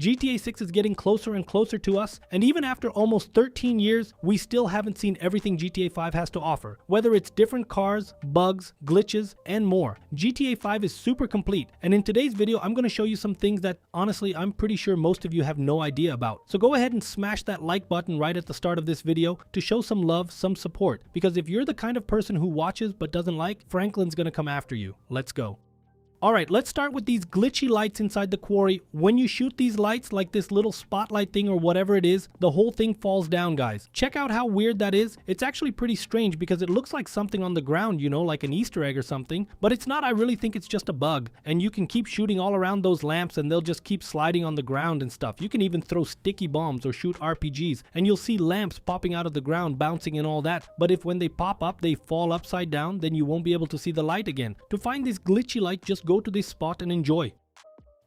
GTA 6 is getting closer and closer to us, and even after almost 13 years, we still haven't seen everything GTA 5 has to offer. Whether it's different cars, bugs, glitches, and more. GTA 5 is super complete, and in today's video, I'm going to show you some things that, honestly, I'm pretty sure most of you have no idea about. So go ahead and smash that like button right at the start of this video to show some love, some support, because if you're the kind of person who watches but doesn't like, Franklin's going to come after you. Let's go. Alright, let's start with these glitchy lights inside the quarry. When you shoot these lights, like this little spotlight thing or whatever it is, the whole thing falls down, guys. Check out how weird that is. It's actually pretty strange because it looks like something on the ground, you know, like an Easter egg or something. But it's not. I really think it's just a bug. And you can keep shooting all around those lamps and they'll just keep sliding on the ground and stuff. You can even throw sticky bombs or shoot RPGs and you'll see lamps popping out of the ground, bouncing and all that. But if when they pop up, they fall upside down, then you won't be able to see the light again. To find this glitchy light, just go to this spot and enjoy.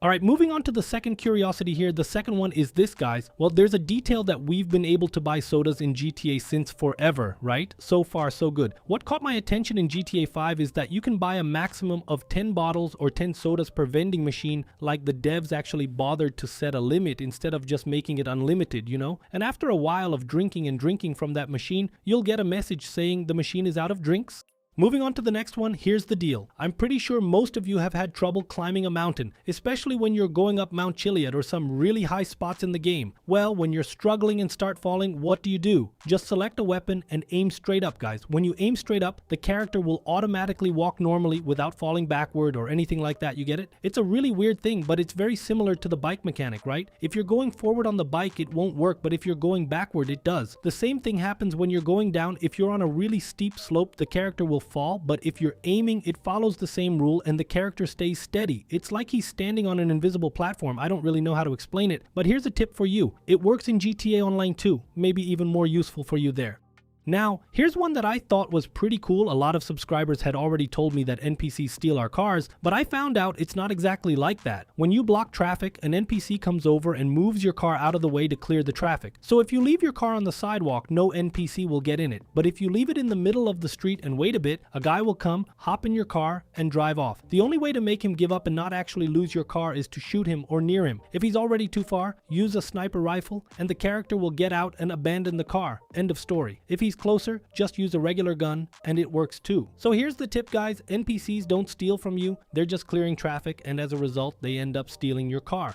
Alright, moving on to the second curiosity here. The second one is this, guys. Well, there's a detail that we've been able to buy sodas in GTA since forever, right? So far, so good. What caught my attention in GTA 5 is that you can buy a maximum of 10 bottles or 10 sodas per vending machine, like the devs actually bothered to set a limit instead of just making it unlimited, you know? And after a while of drinking and drinking from that machine, you'll get a message saying the machine is out of drinks. Moving on to the next one, here's the deal. I'm pretty sure most of you have had trouble climbing a mountain, especially when you're going up Mount Chiliad or some really high spots in the game. Well, when you're struggling and start falling, what do? Just select a weapon and aim straight up, guys. When you aim straight up, the character will automatically walk normally without falling backward or anything like that, you get it? It's a really weird thing, but it's very similar to the bike mechanic, right? If you're going forward on the bike, it won't work, but if you're going backward, it does. The same thing happens when you're going down. If you're on a really steep slope, the character will fall, but if you're aiming, it follows the same rule and the character stays steady. It's like he's standing on an invisible platform. I don't really know how to explain it, but here's a tip for you. It works in GTA Online too, maybe even more useful for you there. Now, here's one that I thought was pretty cool. A lot of subscribers had already told me that NPCs steal our cars, but I found out it's not exactly like that. When you block traffic, an NPC comes over and moves your car out of the way to clear the traffic. So if you leave your car on the sidewalk, no NPC will get in it. But if you leave it in the middle of the street and wait a bit, a guy will come, hop in your car, and drive off. The only way to make him give up and not actually lose your car is to shoot him or near him. If he's already too far, use a sniper rifle, and the character will get out and abandon the car. End of story. If he's closer, just use a regular gun and it works too. So here's the tip, guys. NPCs don't steal from you. They're just clearing traffic, and as a result, they end up stealing your car.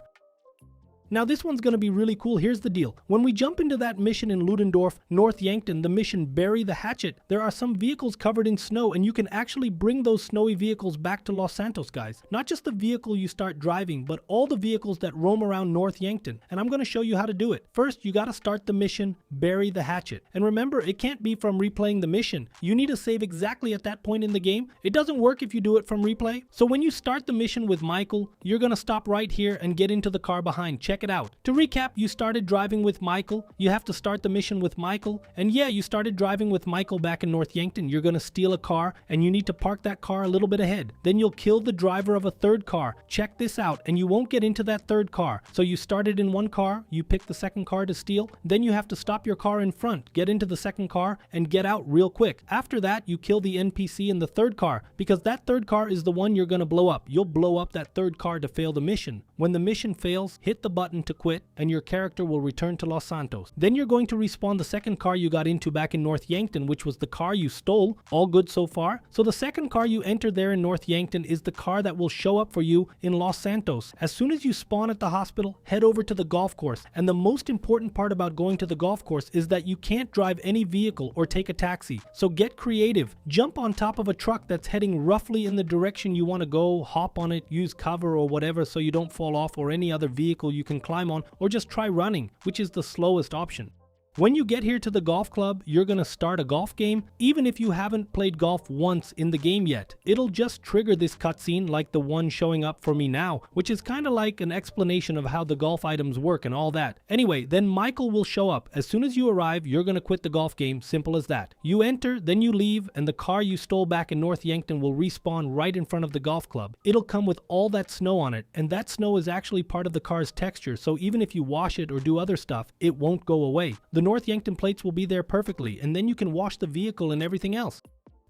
Now this one's going to be really cool. Here's the deal. When we jump into that mission in Ludendorff, North Yankton, the mission Bury the Hatchet, there are some vehicles covered in snow and you can actually bring those snowy vehicles back to Los Santos, guys. Not just the vehicle you start driving, but all the vehicles that roam around North Yankton. And I'm going to show you how to do it. First, you got to start the mission Bury the Hatchet. And remember, it can't be from replaying the mission. You need to save exactly at that point in the game. It doesn't work if you do it from replay. So when you start the mission with Michael, you're going to stop right here and get into the car behind. Check it out. To recap, you started driving with Michael. You have to start the mission with Michael. And yeah, you started driving with Michael back in North Yankton. You're going to steal a car and you need to park that car a little bit ahead. Then you'll kill the driver of a third car. Check this out, and you won't get into that third car. So you started in one car, you pick the second car to steal. Then you have to stop your car in front, get into the second car, and get out real quick. After that, you kill the NPC in the third car, because that third car is the one you're going to blow up. You'll blow up that third car to fail the mission. When the mission fails, hit the button to quit, and your character will return to Los Santos. Then you're going to respawn the second car you got into back in North Yankton, which was the car you stole. All good so far? So the second car you enter there in North Yankton is the car that will show up for you in Los Santos. As soon as you spawn at the hospital, head over to the golf course. And the most important part about going to the golf course is that you can't drive any vehicle or take a taxi. So get creative. Jump on top of a truck that's heading roughly in the direction you want to go, hop on it, use cover or whatever so you don't fall off, or any other vehicle you can climb on, or just try running, which is the slowest option. When you get here to the golf club, you're going to start a golf game. Even if you haven't played golf once in the game yet, it'll just trigger this cutscene like the one showing up for me now, which is kind of like an explanation of how the golf items work and all that. Anyway, then Michael will show up. As soon as you arrive, you're going to quit the golf game. Simple as that. You enter, then you leave, and the car you stole back in North Yankton will respawn right in front of the golf club. It'll come with all that snow on it, and that snow is actually part of the car's texture, so even if you wash it or do other stuff, it won't go away. The North Yankton plates will be there perfectly, and then you can wash the vehicle and everything else.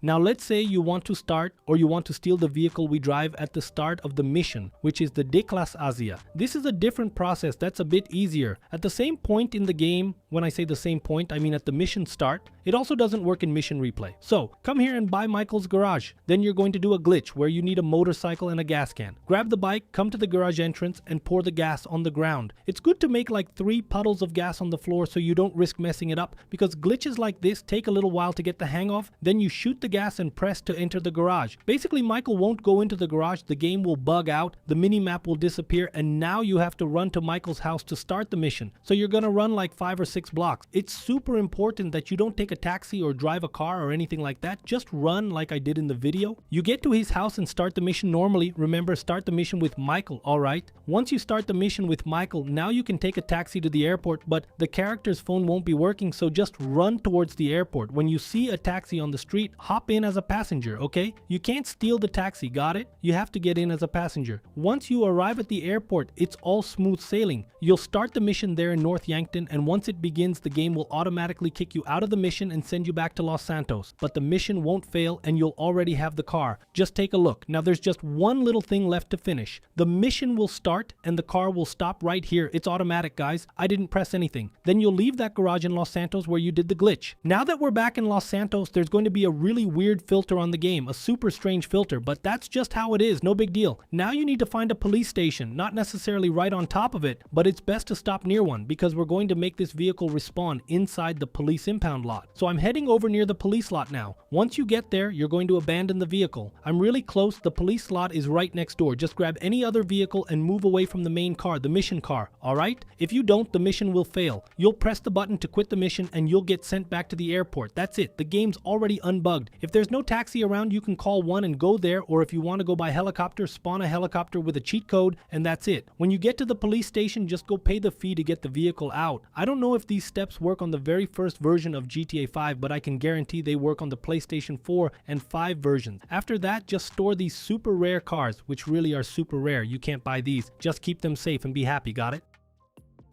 Now let's say you want to start or you want to steal the vehicle we drive at the start of the mission, which is the Declasse Asia. This is a different process that's a bit easier. At the same point in the game, when I say the same point, I mean at the mission start, it also doesn't work in mission replay. So come here and buy Michael's garage. Then you're going to do a glitch where you need a motorcycle and a gas can. Grab the bike, come to the garage entrance and pour the gas on the ground. It's good to make like 3 puddles of gas on the floor so you don't risk messing it up, because glitches like this take a little while to get the hang of. Then you shoot the gas and press to enter the garage. Basically, Michael won't go into the garage, the game will bug out, the mini-map will disappear, and now you have to run to Michael's house to start the mission. So you're gonna run like 5 or 6 blocks. It's super important that you don't take a taxi or drive a car or anything like that. Just run like I did in the video. You get to his house and start the mission normally. Remember, start the mission with Michael, alright? Once you start the mission with Michael, now you can take a taxi to the airport, but the character's phone won't be working, so just run towards the airport. When you see a taxi on the street, hop in as a passenger, okay? You can't steal the taxi, got it? You have to get in as a passenger. Once you arrive at the airport, it's all smooth sailing. You'll start the mission there in North Yankton, and once it begins, the game will automatically kick you out of the mission and send you back to Los Santos. But the mission won't fail and you'll already have the car. Just take a look. Now there's just one little thing left to finish. The mission will start and the car will stop right here. It's automatic, guys. I didn't press anything. Then you'll leave that garage in Los Santos where you did the glitch. Now that we're back in Los Santos, there's going to be a really weird filter on the game, a super strange filter, but that's just how it is, no big deal. Now you need to find a police station, not necessarily right on top of it, but it's best to stop near one because we're going to make this vehicle respawn inside the police impound lot. So I'm heading over near the police lot now. Once you get there, you're going to abandon the vehicle. I'm really close, the police lot is right next door. Just grab any other vehicle and move away from the main car, the mission car, alright? If you don't, the mission will fail. You'll press the button to quit the mission and you'll get sent back to the airport. That's it, the game's already unbugged. If there's no taxi around, you can call one and go there, or if you want to go by helicopter, spawn a helicopter with a cheat code, and that's it. When you get to the police station, just go pay the fee to get the vehicle out. I don't know if these steps work on the very first version of GTA 5, but I can guarantee they work on the PlayStation 4 and 5 versions. After that, just store these super rare cars, which really are super rare. You can't buy these. Just keep them safe and be happy, got it?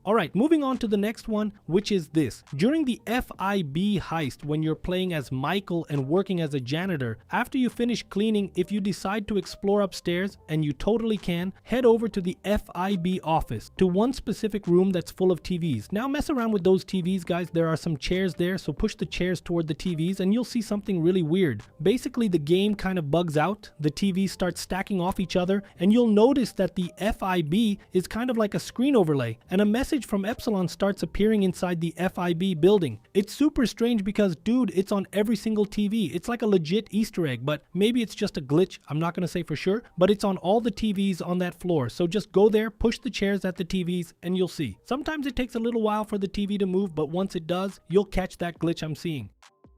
Alright, moving on to the next one, which is this. During the FIB heist, when you're playing as Michael and working as a janitor, after you finish cleaning, if you decide to explore upstairs, and you totally can, head over to the FIB office, to one specific room that's full of TVs. Now mess around with those TVs, guys. There are some chairs there, so push the chairs toward the TVs and you'll see something really weird. Basically, the game kind of bugs out, the TVs start stacking off each other, and you'll notice that the FIB is kind of like a screen overlay, and a message from Epsilon starts appearing inside the FIB building. It's super strange because, dude, it's on every single TV. It's like a legit Easter egg, but maybe it's just a glitch. I'm not gonna say for sure, but it's on all the TVs on that floor. So just go there, push the chairs at the TVs, and you'll see. Sometimes it takes a little while for the TV to move, but once it does, you'll catch that glitch I'm seeing.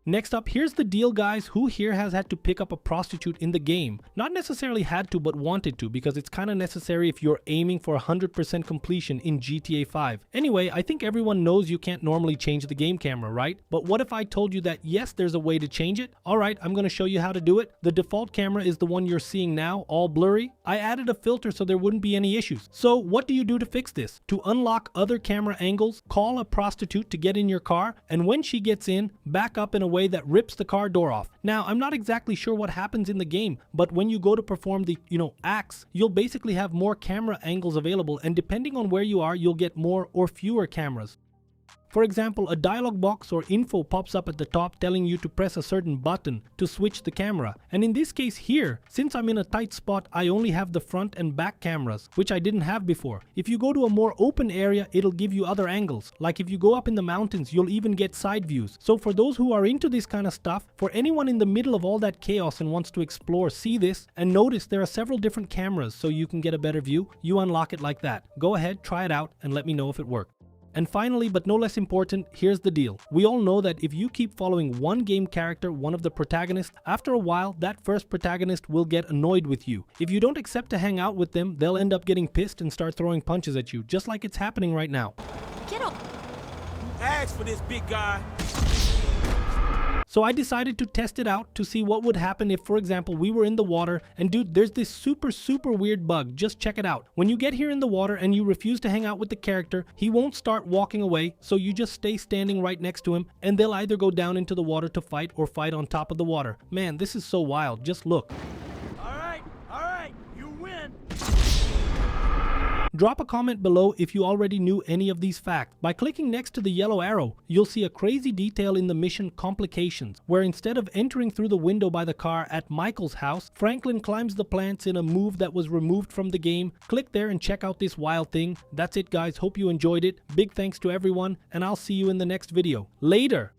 Next up, here's the deal, guys. Who here has had to pick up a prostitute in the game? Not necessarily had to, but wanted to, because it's kind of necessary if you're aiming for 100% completion in GTA 5. Anyway, I think everyone knows you can't normally change the game camera, right? But what if I told you that yes, there's a way to change it? Alright, I'm going to show you how to do it. The default camera is the one you're seeing now, all blurry. I added a filter so there wouldn't be any issues. So what do you do to fix this? To unlock other camera angles, call a prostitute to get in your car, and when she gets in, back up in a way that rips the car door off. Now, I'm not exactly sure what happens in the game, but when you go to perform the, acts, you'll basically have more camera angles available, and depending on where you are, you'll get more or fewer cameras. For example, a dialog box or info pops up at the top telling you to press a certain button to switch the camera. And in this case here, since I'm in a tight spot, I only have the front and back cameras, which I didn't have before. If you go to a more open area, it'll give you other angles. Like if you go up in the mountains, you'll even get side views. So for those who are into this kind of stuff, for anyone in the middle of all that chaos and wants to explore, see this and notice there are several different cameras so you can get a better view. You unlock it like that. Go ahead, try it out, and let me know if it worked. And finally, but no less important, here's the deal. We all know that if you keep following one game character, one of the protagonists, after a while, that first protagonist will get annoyed with you. If you don't accept to hang out with them, they'll end up getting pissed and start throwing punches at you, just like it's happening right now. Get up. Ask for this, big guy. So I decided to test it out to see what would happen if, for example, we were in the water and dude, there's this super weird bug. Just check it out. When you get here in the water and you refuse to hang out with the character, he won't start walking away, so you just stay standing right next to him and they'll either go down into the water to fight or fight on top of the water. Man, this is so wild. Just look. All right, you win. Drop a comment below if you already knew any of these facts. By clicking next to the yellow arrow, you'll see a crazy detail in the mission Complications, where instead of entering through the window by the car at Michael's house, Franklin climbs the plants in a move that was removed from the game. Click there and check out this wild thing. That's it guys, hope you enjoyed it. Big thanks to everyone, and I'll see you in the next video. Later!